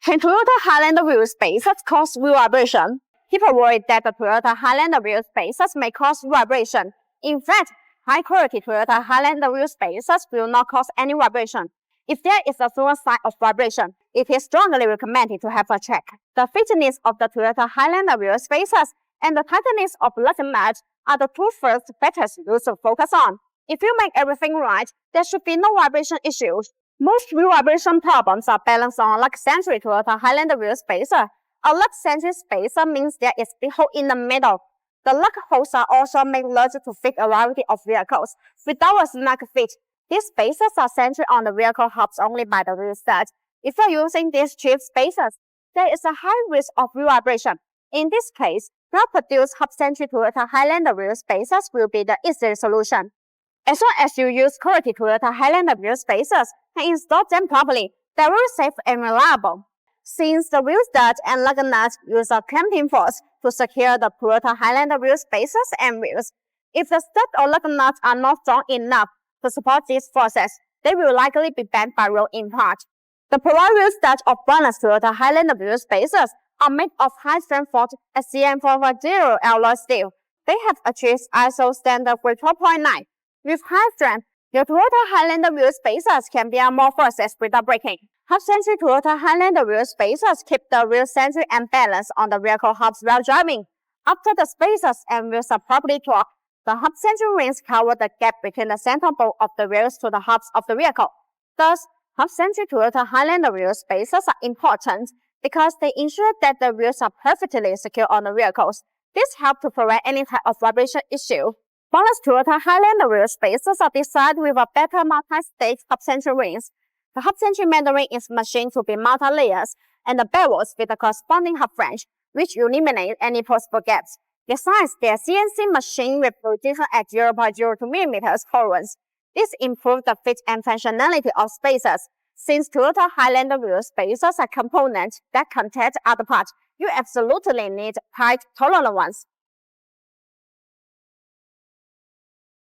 Can Toyota Highlander wheel spacers cause wheel vibration? People worry that the Toyota Highlander wheel spacers may cause vibration. In fact, high-quality Toyota Highlander wheel spacers will not cause any vibration. If there is a small sign of vibration, it is strongly recommended to have a check. The fitness of the Toyota Highlander wheel spacers and the tightness of lug nut are the two first factors you should focus on. If you make everything right, there should be no vibration issues. Most wheel vibration problems are balanced on a lug-centric Toyota Highlander wheel spacer. A lug-centric spacer means there is a hole in the middle. The lug holes are also made larger to fit a variety of vehicles. Without a snug fit, these spacers are centered on the vehicle hubs only by the wheel stud. If you are using these cheap spacers, there is a high risk of wheel vibration. In this case, well-produced hub-centric Toyota Highlander wheel spacers will be the easiest solution. As long as you use quality Toyota Highlander wheel spacers and install them properly, they are very safe and reliable. Since the wheel stud and lug nuts use a clamping force to secure the Toyota Highlander wheel spacers and wheels, if the stud or lug nuts are not strong enough to support these forces, they will likely be bent by road impact. The provide wheel studs of BONOSS Toyota Highlander wheel spacers are made of high-strength SCM450 alloy steel. They have achieved ISO standard grade 12.9. With high strength, your Toyota Highlander wheel spacers can bear more forces without breaking. Hub-centric Toyota Highlander wheel spacers keep the wheel centric and balance on the vehicle hubs while driving. After the spacers and wheels are properly torqued, the hub-centric rings cover the gap between the center bolt of the wheels to the hubs of the vehicle. Thus, hub-centric Toyota Highlander wheel spacers are important because they ensure that the wheels are perfectly secure on the vehicles. This helps to prevent any type of vibration issue. BONOSS Toyota Highlander wheel spacers are designed with a better multi-stage hub-centric rings. The hub-centric middle ring is machined to be multi-layers, and the bellows with the corresponding hub flange, which eliminate any possible gaps. Besides, they are CNC machined with precision at 0.02 mm tolerance. This improves the fit and functionality of spacers. Since Toyota Highlander wheel spacers are components that contain other parts, you absolutely need tight, tolerant ones.